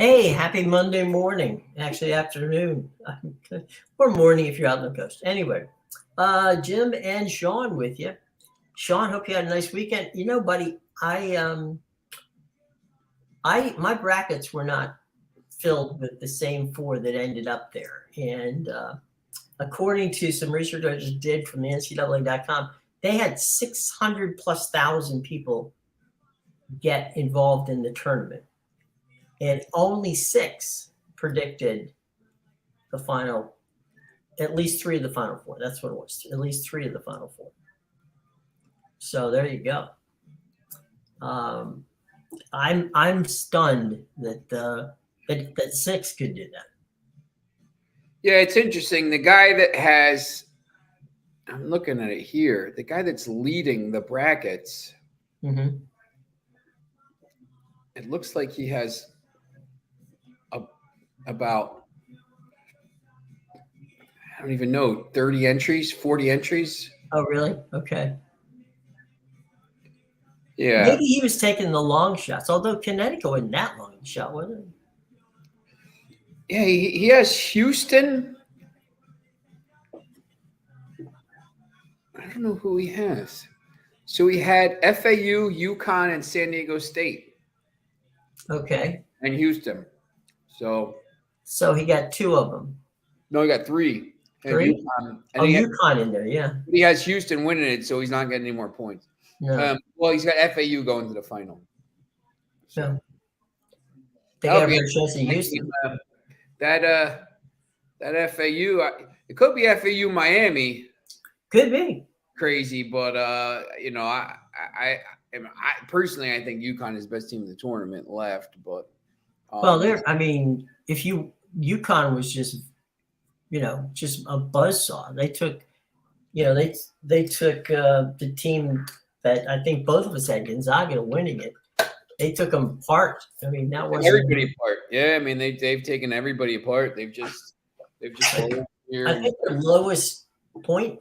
Hey, happy Monday morning. Actually, afternoon or morning if you're out on the coast. Anyway, Jim and Sean with you. Sean, hope you had a nice weekend. You know, buddy, I my brackets were not filled with the same four that ended up there, and according to some research I just did from the NCAA.com, they had 600 plus thousand people get involved in the tournament, and only six predicted the final, at least three of the final four. That's what it was. At least three of the final four. So there you go. I'm stunned that six could do that. Yeah, it's interesting. The guy that has, I'm looking at it here, the guy that's leading the brackets, it looks like he has about, I don't even know, 30 entries, 40 entries. Oh, really? Okay. Yeah. Maybe he was taking the long shots, although Connecticut wasn't that long shot, was it? Yeah, he has Houston. I don't know who he has. So he had FAU, UConn, and San Diego State. Okay. And Houston. So he got two of them. No, he got three. Three? UConn in there, yeah. He has Houston winning it, so he's not getting any more points. No. Well, he's got FAU going to the final. So they got a better chance of Houston. That FAU, it could be FAU Miami. Could be crazy, but I personally, I think UConn is the best team in the tournament left. But if UConn was just a buzzsaw. They took, they took the team that I think both of us had, Gonzaga, winning it. They took them apart. I mean, that was everybody apart. Yeah, I mean they've taken everybody apart. They've just. I think the lowest point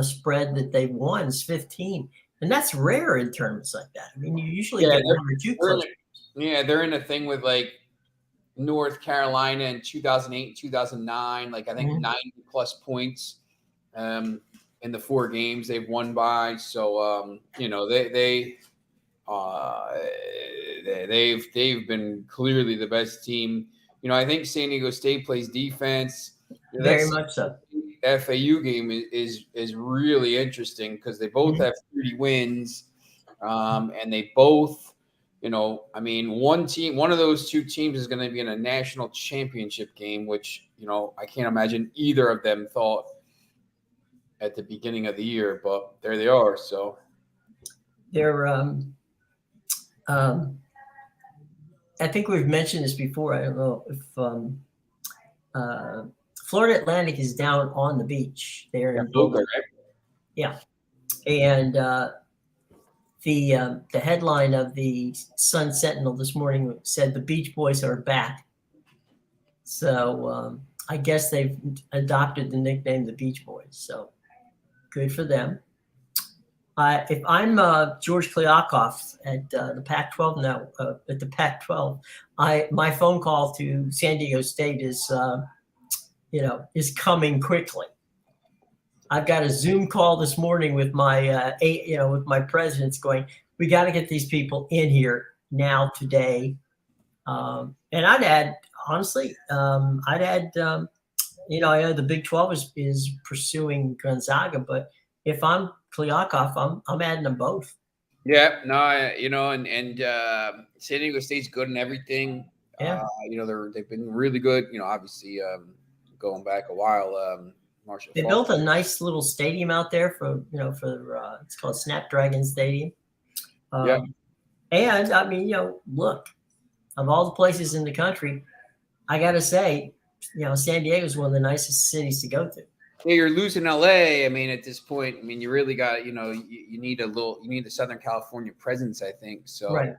spread that they won is 15, and that's rare in tournaments like that. I mean, you usually get one or two close. They're in a thing with like North Carolina in 2008, 2009. Like I think 90 plus points in the four games they've won by. So they've been clearly the best team. I think San Diego State plays defense. Very much so. FAU game is really interesting because they both have 30 wins, and they both, one of those two teams is going to be in a national championship game, which I can't imagine either of them thought at the beginning of the year, but there they are. So they're I think we've mentioned this before. I don't know if Florida Atlantic is down on the beach there in Boca, right? Yeah, and the headline of the Sun Sentinel this morning said the Beach Boys are back. So I guess they've adopted the nickname the Beach Boys. So good for them. If I'm George Kliakoff at the Pac-12 now, at the Pac-12, my phone call to San Diego State is coming quickly. I've got a Zoom call this morning with my with my presidents going, we got to get these people in here now today. And I'd add, honestly, I know the Big 12 is pursuing Gonzaga, but if I'm Kliakoff, I'm adding them both. Yeah, no, and San Diego State's good in everything. Yeah, they've been really good. Obviously, going back a while, Marshall. They built a nice little stadium out there for it's called Snapdragon Stadium. And I mean, look, of all the places in the country, I got to say, San Diego is one of the nicest cities to go to. Yeah, you're losing LA. I mean, at this point, you really got, you need the Southern California presence, I think. So, right.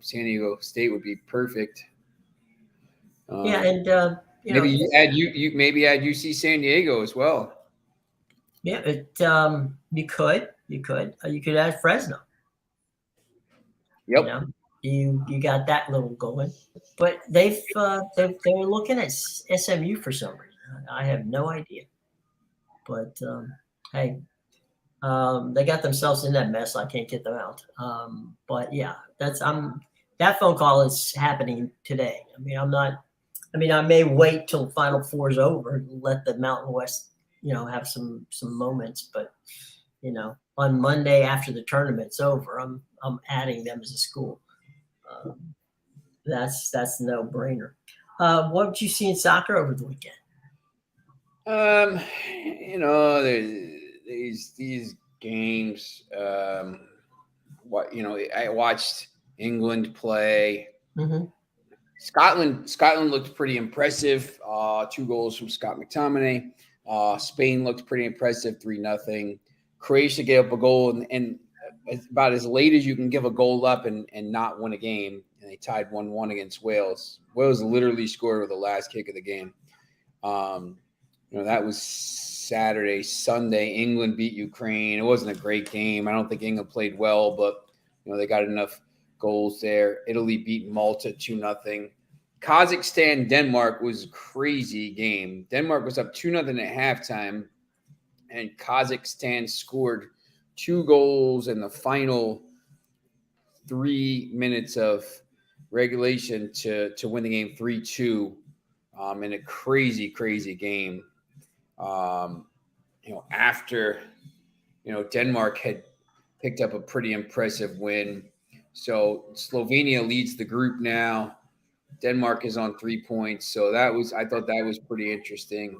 San Diego State would be perfect. And maybe maybe add UC San Diego as well. Yeah, you could add Fresno. Yep. you got that little going. But they're looking at SMU for some reason. I have no idea. But hey, they got themselves in that mess. I can't get them out. But yeah, that phone call is happening today. I mean, I'm not. I mean, I may wait till Final Four is over and let the Mountain West, have some moments. But on Monday after the tournament's over, I'm adding them as a school. Um, that's no brainer. What did you see in soccer over the weekend? These games. I watched England play. Mm-hmm. Scotland looked pretty impressive. 2 goals from Scott McTominay. Spain looked pretty impressive, 3-0. Croatia gave up a goal, and about as late as you can give a goal up and not win a game. And they tied 1-1 against Wales. Wales literally scored with the last kick of the game. That was Saturday. Sunday, England beat Ukraine. It wasn't a great game. I don't think England played well, but they got enough goals there. Italy beat Malta 2-0. Kazakhstan, Denmark was a crazy game. Denmark was up 2-0 at halftime, and Kazakhstan scored 2 goals in the final 3 minutes of regulation to win the game 3-2 in a crazy, crazy game. After Denmark had picked up a pretty impressive win. So Slovenia leads the group now. Denmark is on 3 points. So I thought that was pretty interesting.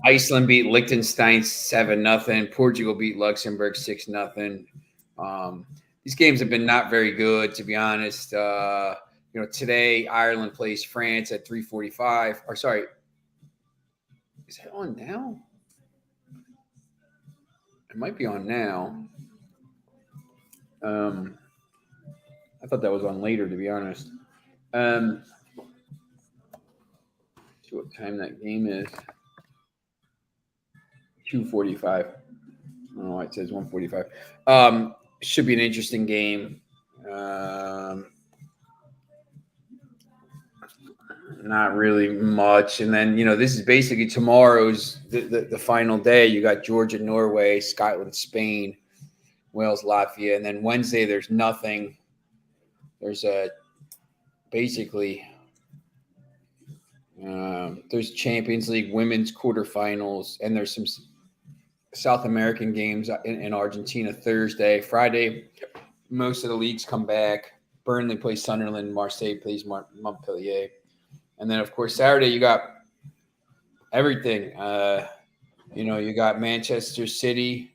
Iceland beat Liechtenstein 7-0. Portugal beat Luxembourg 6-0. These games have been not very good, to be honest. Today Ireland plays France at 3:45. Or sorry, is that on now? It might be on now. I thought that was on later, to be honest. See what time that game is. 2:45. I don't know why it says 1:45. Should be an interesting game. Not really much. And then, this is basically tomorrow's the final day. You got Georgia, Norway, Scotland, Spain, Wales, Latvia. And then Wednesday, there's nothing. There's there's Champions League women's quarterfinals, and there's some South American games in Argentina Thursday. Friday, most of the leagues come back. Burnley plays Sunderland. Marseille plays Montpellier. And then, of course, Saturday, you got everything. You got Manchester City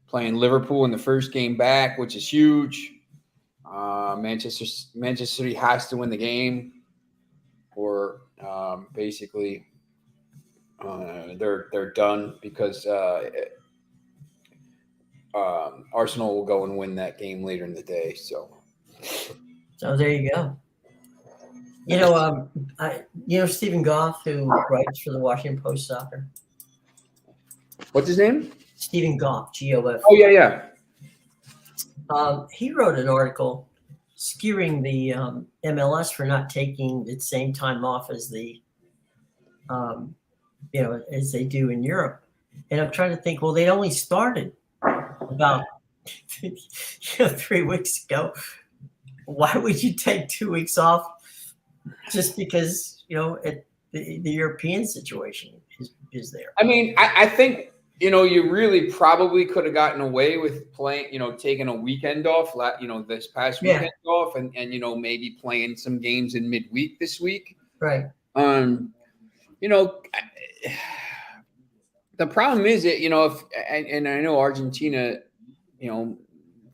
playing Liverpool in the first game back, which is huge. Manchester City has to win the game, or basically they're done, because Arsenal will go and win that game later in the day. So there you go. Stephen Goff, who writes for the Washington Post Soccer. What's his name? Stephen Goff, Goff. Oh, yeah. He wrote an article skewering the MLS for not taking the same time off as as they do in Europe. And I'm trying to think, well, they only started about 3 weeks ago. Why would you take 2 weeks off just because, the European situation is there? I mean, I think, you really probably could have gotten away with playing, taking a weekend off, this past weekend off, and maybe playing some games in midweek this week. Right. The problem is that, and I know Argentina,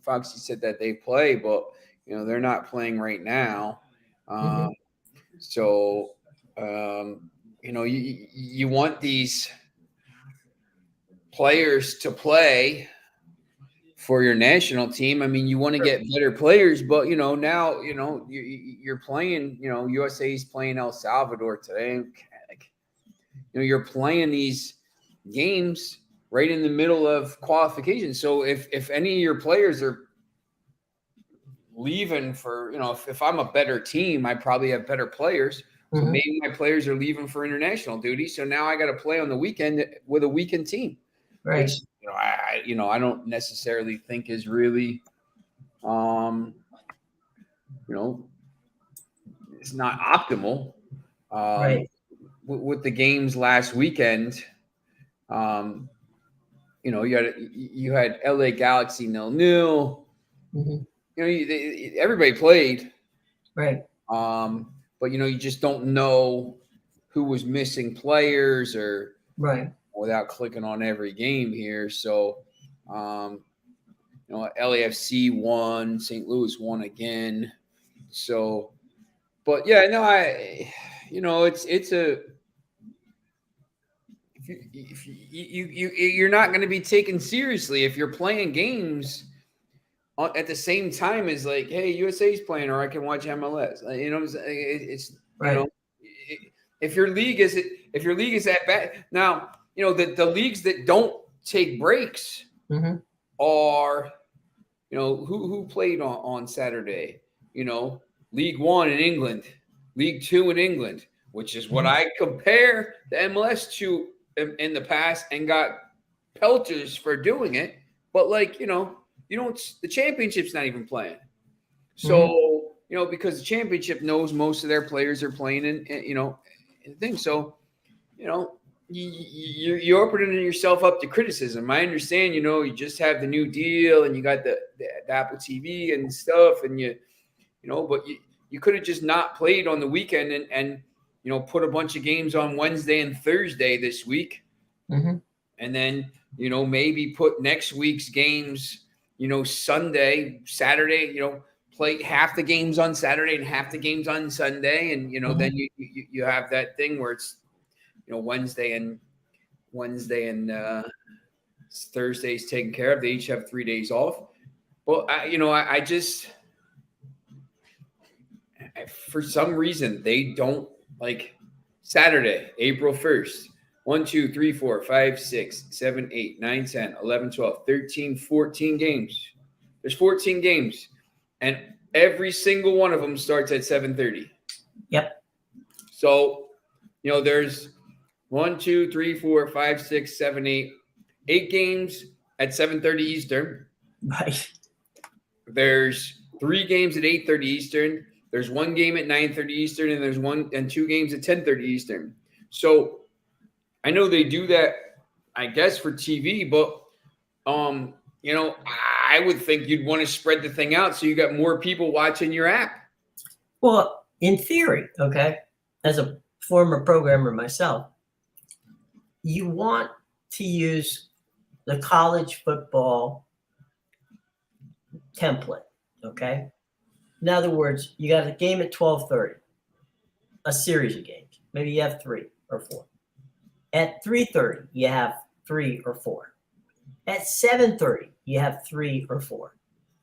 Foxy said that they play, but, they're not playing right now. So, you want these players to play for your national team. I mean, you want to get better players, but now you're playing. USA is playing El Salvador today. You're playing these games right in the middle of qualification. So if any of your players are leaving for, if I'm a better team, I probably have better players. So maybe my players are leaving for international duty. So now I got to play on the weekend with a weekend team, Right. which I don't necessarily think is really, it's not optimal. Right. With the games last weekend, you had LA Galaxy 0-0. Everybody played. Right. But you just don't know who was missing players or Right. without clicking on every game here. So, LAFC won, St. Louis won again. So, but yeah, no, it's a, if you're not going to be taken seriously if you're playing games at the same time as like, hey, USA's playing, or I can watch MLS. It's right. If your league is that bad now, the leagues that don't take breaks are, who played on Saturday. League One in England, League Two in England, which is what I compare the MLS to in the past, and got pelters for doing it. But the championship's not even playing. So, because the championship knows most of their players are playing in things. So, you're opening yourself up to criticism. I understand, you just have the new deal and you got the Apple TV and stuff, and but you could have just not played on the weekend and put a bunch of games on Wednesday and Thursday this week. And then, maybe put next week's games, Sunday, Saturday, play half the games on Saturday and half the games on Sunday. And, then you have that thing where it's, Wednesday and Thursday's taken care of. They each have 3 days off. But, I just, for some reason, they don't like Saturday, April 1st. 1, 2, 3, 4, 5, 6, 7, 8, 9, 10, 11, 12, 13, 14 games. There's 14 games. And every single one of them starts at 7:30. Yep. So, there's 1, 2, 3, 4, 5, 6, 7, 8 games at 7:30 Eastern. Right. There's 3 games at 8:30 Eastern. There's 1 game at 9:30 Eastern, and there's 1 and 2 games at 10:30 Eastern. So I know they do that, I guess, for TV, but I would think you'd want to spread the thing out so you got more people watching your app. Well, in theory, okay, as a former programmer myself, you want to use the college football template, okay? In other words, you got a game at 12:30, a series of games. Maybe you have 3 or 4. At 3:30, you have 3 or 4. At 7:30, you have 3 or 4.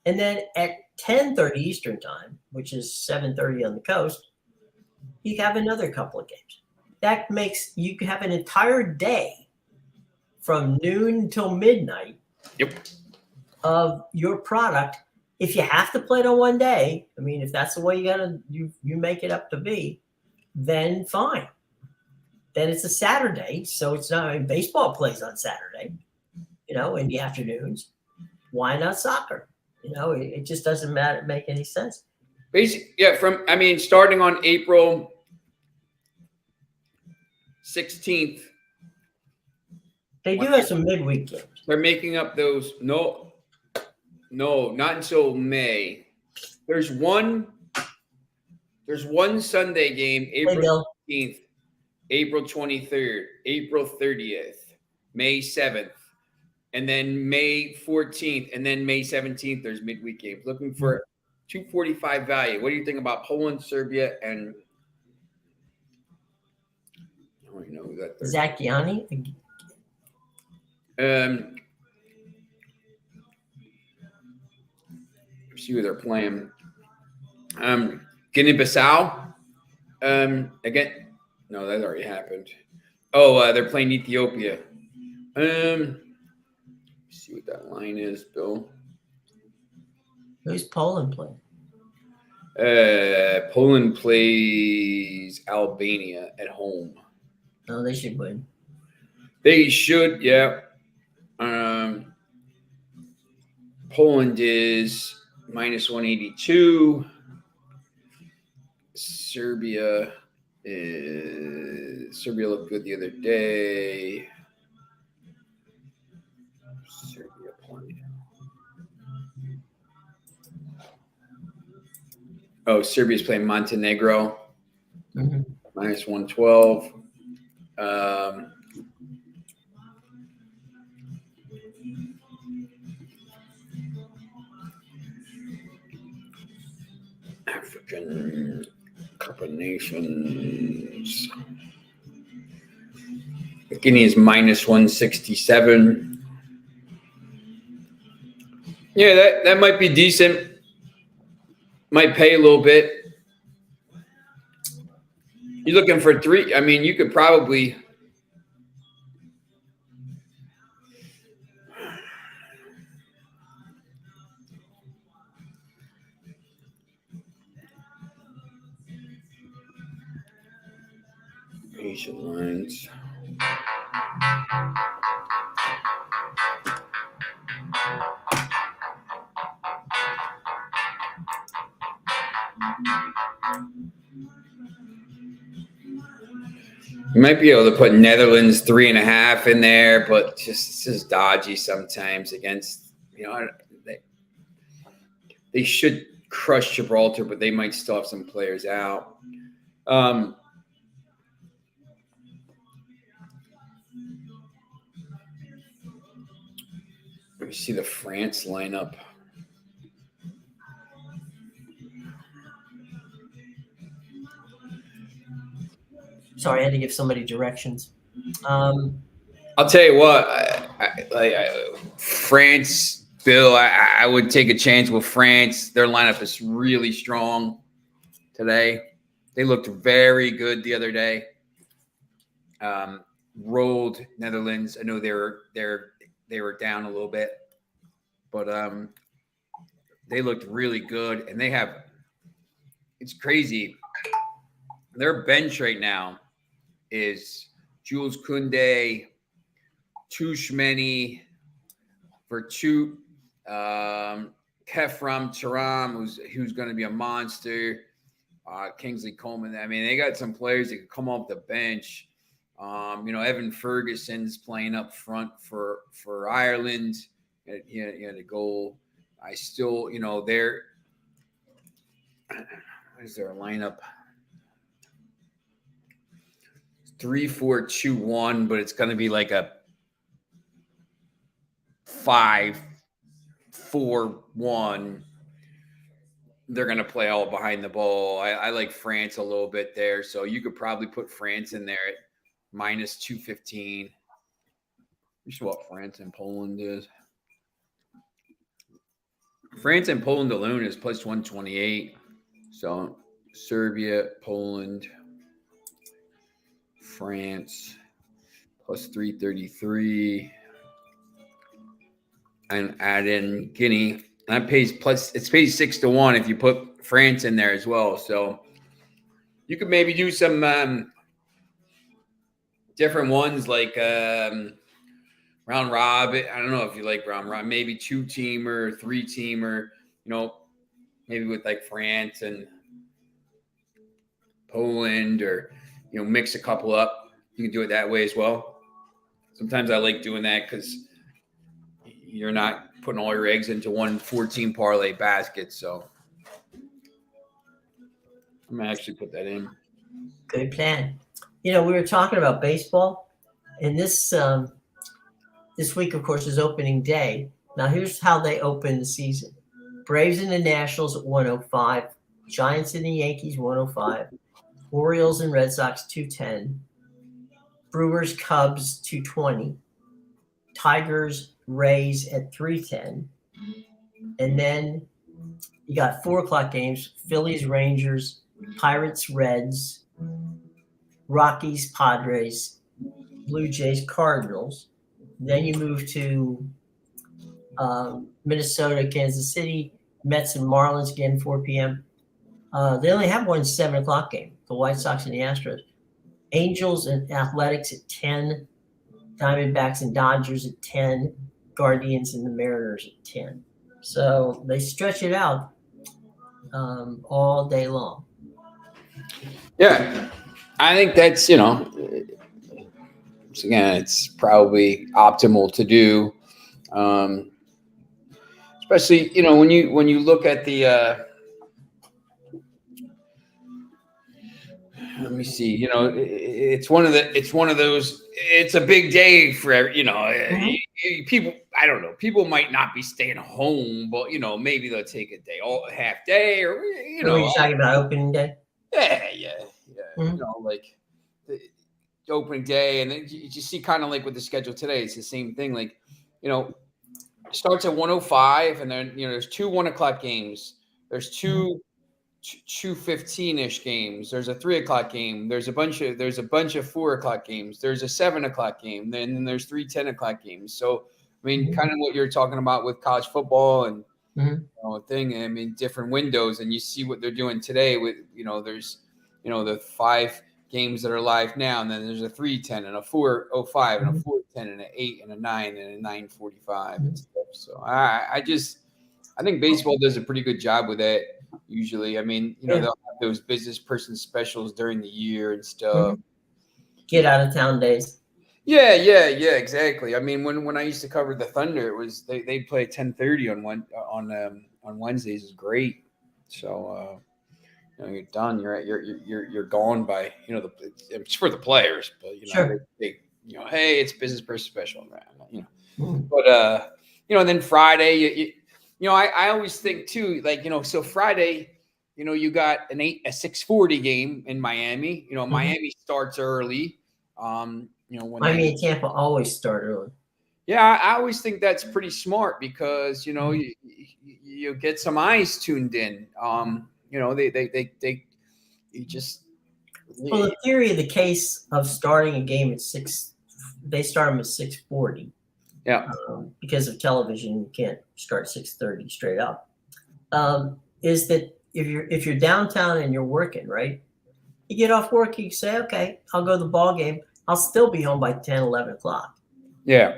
And then at 10:30 Eastern time, which is 7:30 on the coast, you have another couple of games. That makes you have an entire day from noon until midnight of your product. If you have to play it on one day, I mean, if that's the way you make it up to be, then fine. Then it's a Saturday, so it's not. I mean, baseball plays on Saturday, in the afternoons. Why not soccer? It just doesn't make any sense. Basically, yeah. Starting on April 16th, they do have some midweek games. They're making up those. No, not until May. There's one Sunday game, April 15th. April 23rd, April 30th, May 7th, and then May 14th, and then May 17th, there's midweek games. Looking for 245 value. What do you think about Poland, Serbia, and I don't know who that third. Zakiani? See who they're playing. Guinea-Bissau. Again. No, that already happened. Oh, they're playing Ethiopia. See what that line is, Bill. Who's Poland playing? Poland plays Albania at home. Oh, they should win. They should, yeah. Poland is minus 182. Serbia looked good the other day. Serbia playing. Oh, Serbia's playing Montenegro. Mm-hmm. Minus 112. African Cup of Nations. Guinea is minus 167. Yeah, that might be decent. Might pay a little bit. You're looking for 3. I mean, you could probably. Asian lines. You might be able to put Netherlands 3.5 in there, but it's just dodgy sometimes against, they should crush Gibraltar, but they might still have some players out. Let me see the France lineup. Sorry, I had to give somebody directions. I'll tell you what, France, Bill, I would take a chance with France. Their lineup is really strong today. They looked very good the other day. Rolled Netherlands. I know they were down a little bit, but they looked really good, and it's crazy. Their bench right now is Jules Koundé, Tchouameni, Vertu, Kefram Thuram, who's going to be a monster, Kingsley Coleman. I mean, they got some players that could come off the bench. Evan Ferguson's playing up front for Ireland. He had a goal. I still, what is their lineup? 3-4-2-1, but it's going to be like a 5-4-1. They're going to play all behind the ball. I like France a little bit there, so you could probably put France in there at minus 215. Here's what France and Poland is. France and Poland alone is plus 128. So Serbia, Poland, France, plus 333. And add in Guinea. That pays it's paid 6-1 if you put France in there as well. So you could maybe do some different ones like round robin. I don't know if you like round robin, maybe 2-teamer, 3-teamer, maybe with like France and Poland, or mix a couple up. You can do it that way as well. Sometimes I like doing that because you're not putting all your eggs into one 14 parlay basket. So I'm gonna actually put that in. Good plan. We were talking about baseball, and this week, of course, is opening day. Now, here's how they open the season: Braves and the Nationals at 105, Giants and the Yankees 105, Orioles and Red Sox 210, Brewers Cubs 220, Tigers Rays at 310, and then you got 4:00 games: Phillies Rangers, Pirates Reds, Rockies Padres, Blue Jays Cardinals. Then you move to Minnesota, Kansas City, Mets and Marlins again, 4 p.m. They only have one 7 o'clock game, the White Sox and the Astros. Angels and Athletics at 10, Diamondbacks and Dodgers at 10, Guardians and the Mariners at 10. So they stretch it out all day long. Yeah, I think that's, again, it's probably optimal to do, especially when you look at the. Let me see. It's one of those. It's a big day for people. I don't know. People might not be staying home, but maybe they'll take a day, a half day, or What are you talking about, opening day? Yeah. Mhm. Like the opening day, and then you see kind of like with the schedule today, it's the same thing. Like, it starts at 1:05, and then there's 2 1 o'clock games. There's two 2:15-ish games. There's a 3 o'clock game. There's a bunch of 4 o'clock games. There's a 7 o'clock game. Then there's 3 10 o'clock games. So I mean, kind of what you're talking about with college football and thing. I mean, different windows, and you see what they're doing today with there's the 5 games that are live now, and then there's a 3:10 and a 4:05 and a 4:10 and an 8 and a 9 and a 9:45 and stuff. So I think baseball does a pretty good job with that. Usually, I mean, they'll have those business person specials during the year and stuff. Get out of town days. Yeah, exactly. I mean, when I used to cover the Thunder, it was they'd play at 10:30 on Wednesdays. Is great. So you're done. You're gone by it's for the players, but Sure. they hey, it's business person special, But and then Friday, I always think too, like so Friday, you got a 6:40 game in Miami. Miami starts early. When Miami and Tampa always start early. Yeah, I always think that's pretty smart because you get some eyes tuned in. They just. Well, the theory of the case of starting a game at 6, they start them at 6:40. Yeah. Because of television, you can't start 6:30 straight up. Is that if you're downtown and you're working, right? You get off work, you say, okay, I'll go to the ball game. I'll still be home by 10, 11 o'clock. Yeah.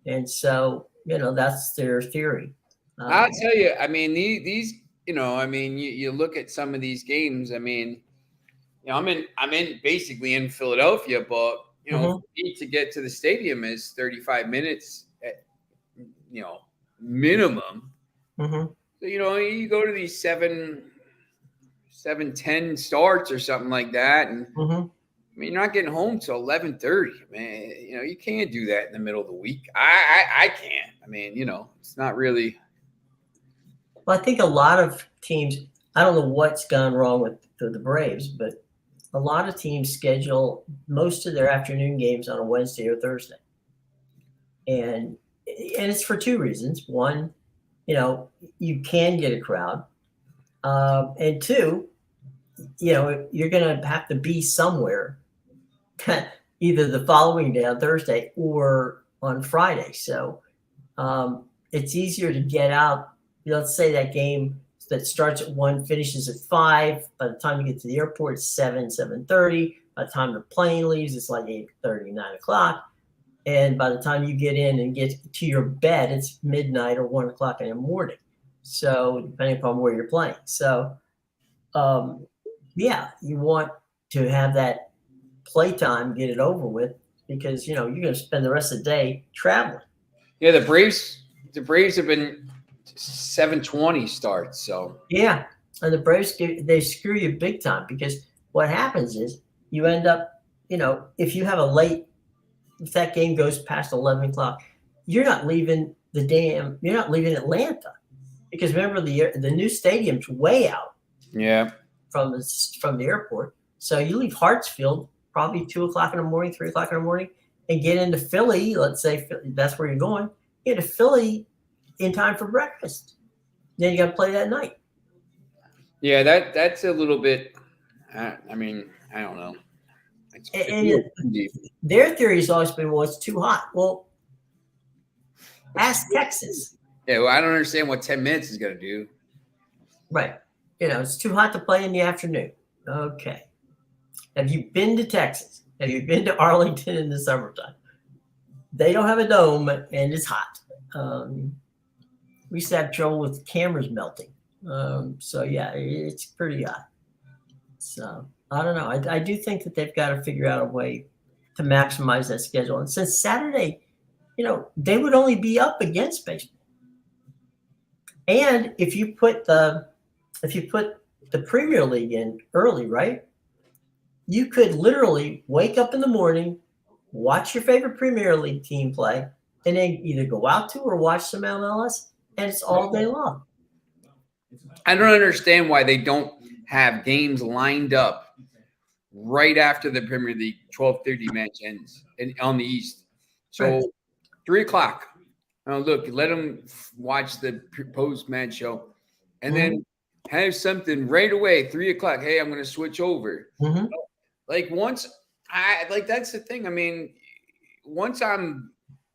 And so, that's their theory. I'll tell you, I mean, these, you look at some of these games. I mean, I'm in basically in Philadelphia, but for me to get to the stadium is 35 minutes at, minimum. So, you go to these 7:10 starts or something like that, and I mean, you're not getting home till 11:30, man. You can't do that in the middle of the week. I can't. I mean, it's not really. Well, I think a lot of teams, I don't know what's gone wrong with the Braves, but a lot of teams schedule most of their afternoon games on a Wednesday or Thursday. And it's for 2 reasons. One, you can get a crowd. And 2, you're going to have to be somewhere either the following day on Thursday or on Friday. So it's easier to get out. Let's say that game that starts at 1 finishes at 5. By the time you get to the airport, it's 7:30. By the time the plane leaves, it's like 8:30, 9 o'clock. And by the time you get in and get to your bed, it's midnight or 1 o'clock in the morning. So depending upon where you're playing. So you want to have that playtime, get it over with, because you're going to spend the rest of the day traveling. Yeah, the Braves have been 7:20 starts. So yeah, and the Braves they screw you big time, because what happens is you end up, if you have if that game goes past 11 o'clock, you're not leaving Atlanta, because remember the new stadium's way out. Yeah. From the airport, so you leave Hartsfield probably 2 o'clock in the morning, 3 o'clock in the morning, and get into Philly. Let's say that's where you're going. Get to Philly in time for breakfast. Then you got to play that night. Yeah, that's a little bit. I mean, I don't know. And their theory has always been, well, it's too hot. Well, Ask Texas. Yeah, well, I don't understand what 10 minutes is going to do. Right. It's too hot to play in the afternoon. Okay. Have you been to Texas? Have you been to Arlington in the summertime? They don't have a dome and it's hot. We used to have trouble with cameras melting. So yeah, it's pretty hot. So I don't know. I do think that they've got to figure out a way to maximize that schedule. And since Saturday, they would only be up against baseball. And if you put the Premier League in early, right? You could literally wake up in the morning, watch your favorite Premier League team play, and then either go out to or watch some MLS, and it's all day long. I don't understand why they don't have games lined up right after the Premier League 12:30 match ends on the East. So Right. 3:00. Look, let them watch the post-match show, and then have something right away. 3:00. Hey, I'm going to switch over. Mm-hmm. Like that's the thing. I mean, once I'm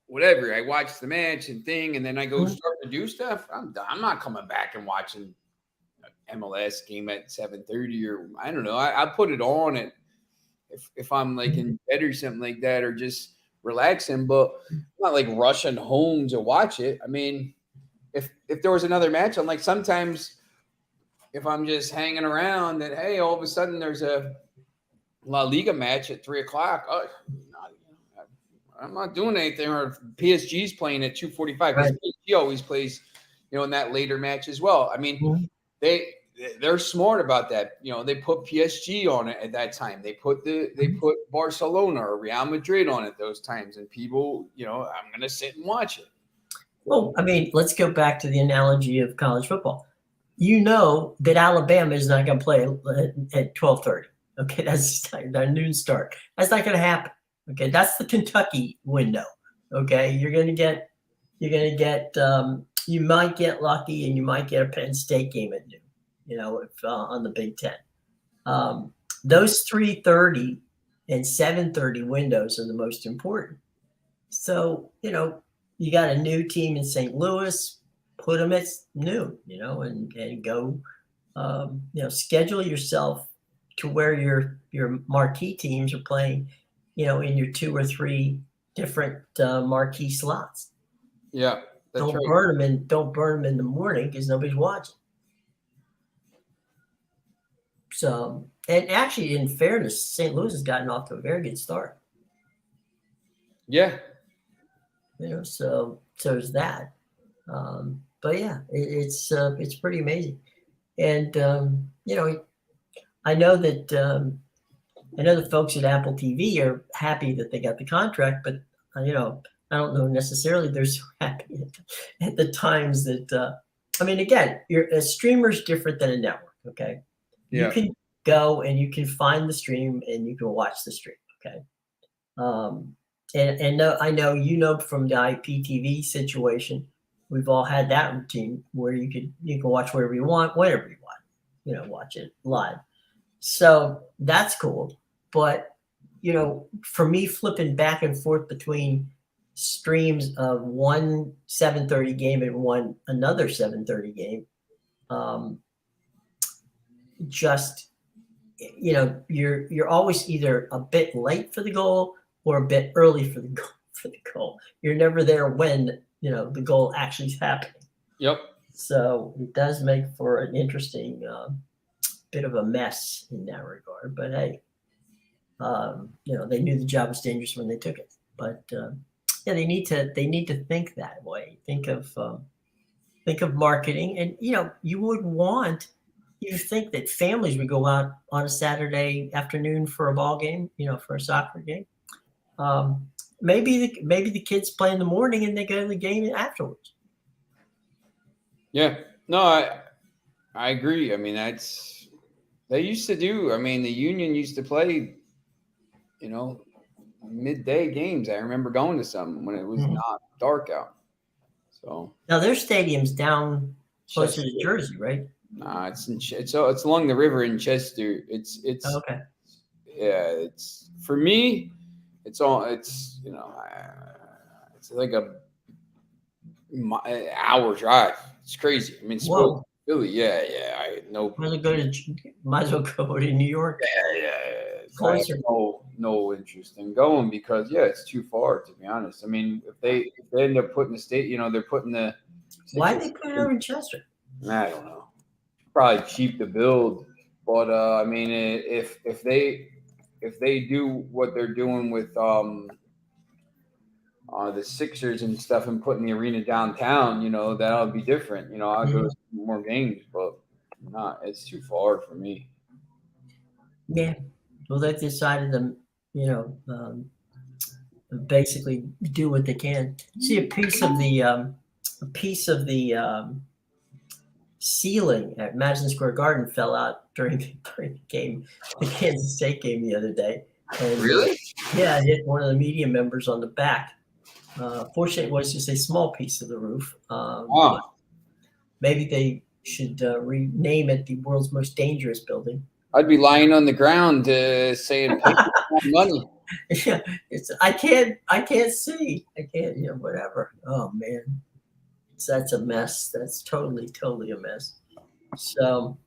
whatever, I watch the match and thing, and then I go start to do stuff. I'm not coming back and watching MLS game at 7:30 or I don't know. I put it on it if I'm like in bed or something like that, or just relaxing, but I'm not like rushing home to watch it. I mean, if there was another match, I'm like sometimes if I'm just hanging around, that hey, all of a sudden there's a La Liga match at 3:00. Oh, I'm not doing anything. Or PSG's playing at 2:45 because PSG always plays, in that later match as well. I mean, they're smart about that. They put PSG on it at that time. They put Barcelona or Real Madrid on it those times, and people, I'm gonna sit and watch it. Well, I mean, let's go back to the analogy of college football. That Alabama is not going to play at 12:30. Okay, that's their noon start. That's not going to happen. Okay, that's the Kentucky window. Okay, you might get lucky and you might get a Penn State game at noon. If on the Big Ten, those 3:30 and 7:30 windows are the most important. So you got a new team in St. Louis, put them at noon. And go. Schedule yourself to where your marquee teams are playing, in your 2 or 3 different marquee slots. Yeah, don't burn them in the morning because nobody's watching. So, and actually, in fairness, St. Louis has gotten off to a very good start. Yeah. So there's that. But yeah, it's pretty amazing. And I know that the folks at Apple TV are happy that they got the contract, but I don't know necessarily they're so happy at the times that. I mean, again, a streamer's different than a network. Okay, you can go and you can find the stream and you can watch the stream. Okay, and I know from the IPTV situation, we've all had that routine where you can watch wherever you want, whenever you want, watch it live. So that's cool. But, for me, flipping back and forth between streams of one 7:30 game and another 7:30 game, you're always either a bit late for the goal or a bit early for the goal. You're never there when, the goal actually is happening. Yep. So it does make for an interesting bit of a mess in that regard. But hey, they knew the job was dangerous when they took it. But they need to think that way. Think of marketing, and you think that families would go out on a Saturday afternoon for a ball game, for a soccer game. Maybe the kids play in the morning and they go to the game afterwards. Yeah, no, I agree. I mean, they used to do. I mean, the Union used to play, midday games. I remember going to some when it was not dark out. So now their stadium's down closer to Jersey, right? Nah, it's along the river in Chester. It's okay. Yeah, it's for me. It's like a hour drive. It's crazy. I mean, Whoa. Spokane, Philly. Yeah. I no. Might as well go to New York. Yeah. I have Closer. no interest in going because it's too far, to be honest. I mean, if they end up putting the state, they're putting the. Why did they put it over in Chester? I don't know. Probably cheap to build, but I mean, if they do what they're doing with the Sixers and stuff and putting the arena downtown, that'll be different. I'll go to more games, but not. It's too far for me. Yeah. Well, they've decided to, basically do what they can. See, a piece of the ceiling at Madison Square Garden fell out during the game, the Kansas State game the other day. And, Really? Yeah, it hit one of the media members on the back. Fortunately, it was just a small piece of the roof. Maybe they should rename it the world's most dangerous building. I'd be lying on the ground saying pay money. Yeah, I can't see. I can't, whatever. Oh man. That's a mess. That's totally a mess. So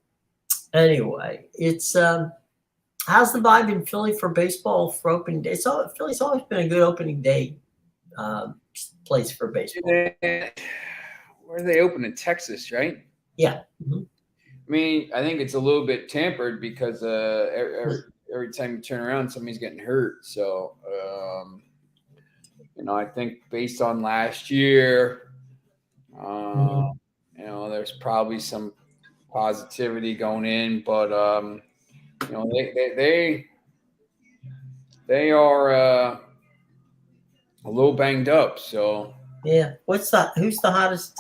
anyway, it's how's the vibe in Philly for baseball for opening day? Philly's always been a good opening day place for baseball. Where do they open in Texas, right? Yeah. Mm-hmm. I mean, I think it's a little bit tampered because every time you turn around, somebody's getting hurt. So, I think based on last year, there's probably some positivity going in, but they are a little banged up. So yeah, what's the hottest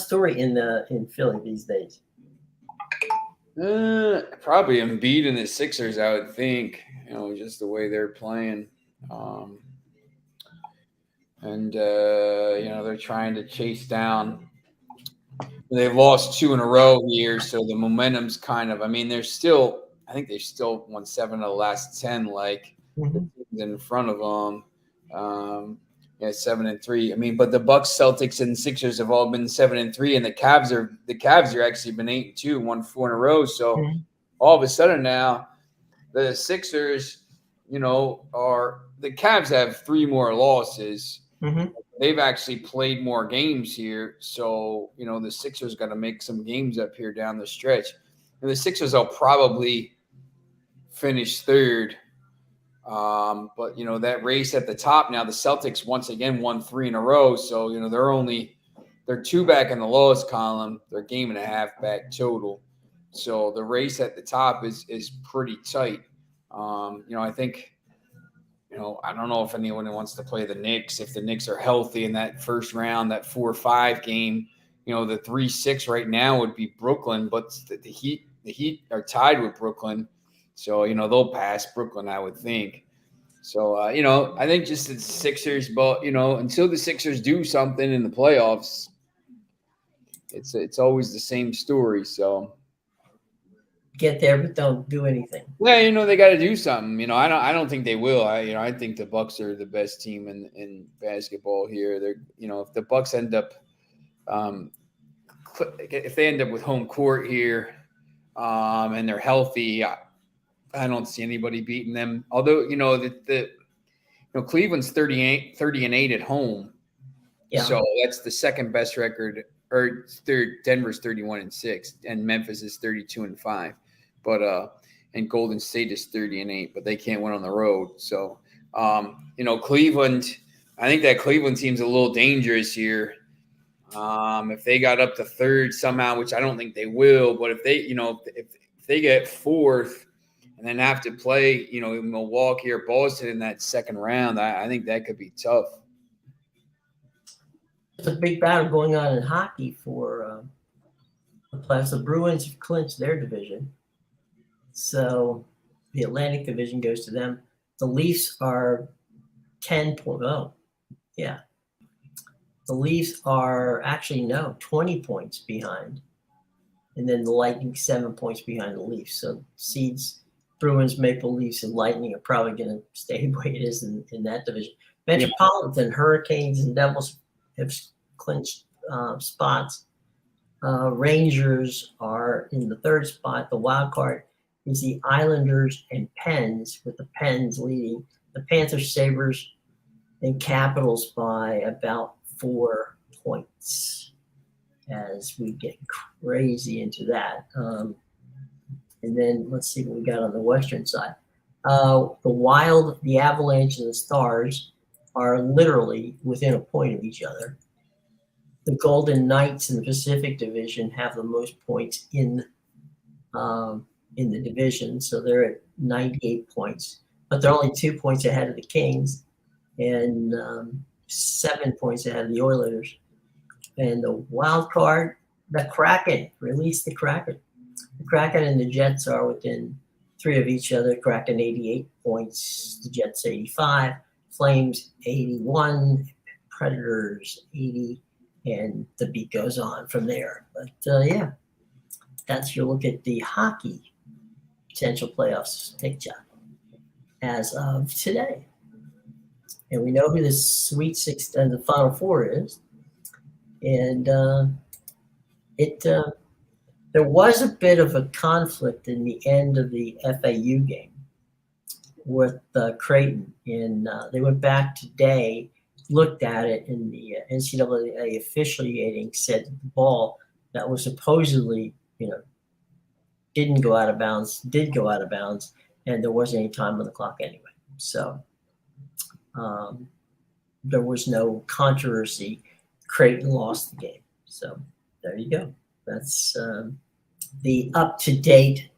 story in Philly these days? Probably Embiid and the Sixers, I would think. Just the way they're playing. And they're trying to chase down. They've lost 2 in a row here, so the momentum's kind of. I mean, I think they still won 7 of the last 10, like in front of them. 7-3. I mean, but the Bucks, Celtics, and Sixers have all been 7-3, and the Cavs are actually been 8-2, won 4 in a row. So all of a sudden now, the Sixers, the Cavs have 3 more losses. Mm-hmm. They've actually played more games here, so the Sixers got to make some games up here down the stretch, and the Sixers will probably finish 3rd. But that race at the top now, the Celtics once again won 3 in a row, so they're 2 back in the lowest column. They're 1.5 games back total, so the race at the top is pretty tight. I think. I don't know if anyone wants to play the Knicks. If the Knicks are healthy in that first round, that 4-5 game, the 3-6 right now would be Brooklyn, but the Heat are tied with Brooklyn. So, they'll pass Brooklyn, I would think. So, I think just the Sixers, but, until the Sixers do something in the playoffs, it's always the same story. So get there, but don't do anything. Yeah, they got to do something. I don't think they will. I think the Bucks are the best team in basketball here. They're, if the Bucks end up, if they end up with home court here, and they're healthy, I don't see anybody beating them. Although, Cleveland's 30-8 at home. Yeah. So that's the second best record, or Denver's 31-6, and Memphis is 32-5. But and Golden State is 30-8, but they can't win on the road. So Cleveland, I think that Cleveland team's a little dangerous here. If they got up to 3rd somehow, which I don't think they will, but if they, if they get 4th and then have to play, Milwaukee or Boston in that second round, I think that could be tough. It's a big battle going on in hockey for the playoffs. The Bruins have clinched their division. So the Atlantic Division goes to them. The Leafs are 10 points. Oh, yeah. The Leafs are 20 points behind. And then the Lightning 7 points behind the Leafs. So seeds, Bruins, Maple Leafs, and Lightning are probably going to stay the way it is in that division. Metropolitan, Hurricanes, and Devils have clinched spots. Rangers are in the third spot. The wild card is the Islanders and Pens, with the Pens leading the Panthers, Sabres, and Capitals by about 4 points as we get crazy into that. And then let's see what we got on the Western side. The Wild, the Avalanche, and the Stars are literally within a point of each other. The Golden Knights in the Pacific Division have the most points in the division, so they're at 98 points. But they're only 2 points ahead of the Kings and 7 points ahead of the Oilers. And the wild card, the Kraken, release the Kraken. The Kraken and the Jets are within 3 of each other. Kraken 88 points, the Jets 85, Flames 81, Predators 80, and the beat goes on from there. But yeah, that's your look at the hockey potential playoffs picture as of today. And we know who the Sweet Six and the Final Four is. And there was a bit of a conflict in the end of the FAU game with Creighton. And they went back today, looked at it, and the NCAA officiating said the ball that was supposedly, didn't go out of bounds, did go out of bounds, and there wasn't any time on the clock anyway. So there was no controversy. Creighton lost the game. So there you go. That's the up-to-date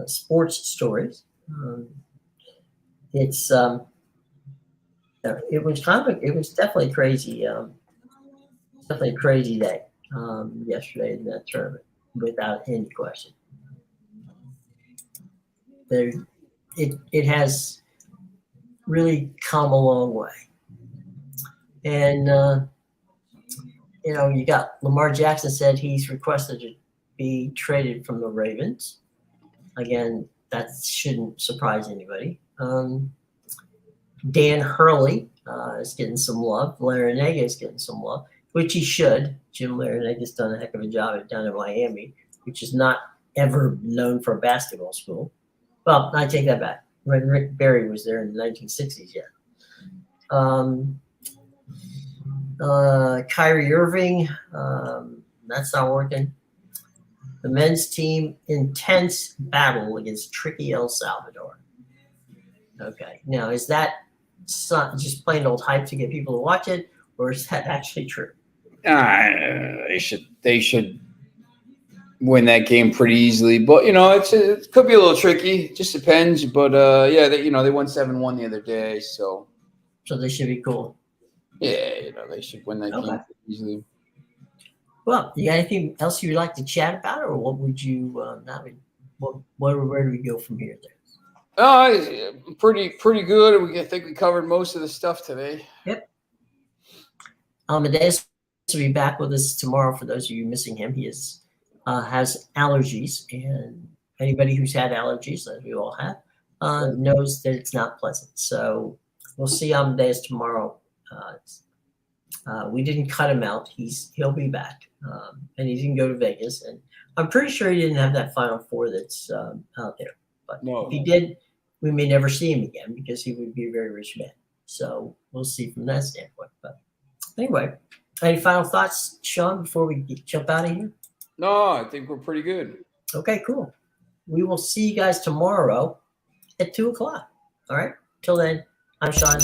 sports stories. It was definitely crazy. Definitely a crazy day yesterday in that tournament, without any question. It has really come a long way. And, you got Lamar Jackson said he's requested to be traded from the Ravens. Again, that shouldn't surprise anybody. Dan Hurley is getting some love. Larinaga is getting some love, which he should. Jim Larinaga done a heck of a job down in Miami, which is not ever known for a basketball school. Well, I take that back. When Rick Barry was there in the 1960s yet. Kyrie Irving, that's not working. The men's team, intense battle against tricky El Salvador. Okay, now is that just plain old hype to get people to watch it, or is that actually true? They should win that game pretty easily, but it could be a little tricky. It just depends. But yeah, they won 7-1 the other day, so they should be cool. Yeah, they should win that game easily. Well, you got anything else you'd like to chat about, or what would you? Where do we go from here? There. Pretty good. I think we covered most of the stuff today. Yep. Amadeus will be back with us tomorrow. For those of you missing him, he has allergies, and anybody who's had allergies, as we all have, knows that it's not pleasant. So we'll see Amadeus tomorrow. We didn't cut him out. He'll be back, and he didn't go to Vegas. And I'm pretty sure he didn't have that Final Four that's out there. But if he did, we may never see him again because he would be a very rich man. So we'll see from that standpoint. But anyway, any final thoughts, Sean, before we jump out of here? No, I think we're pretty good. Okay, cool. We will see you guys tomorrow at 2:00. All right. Till then, I'm Sean.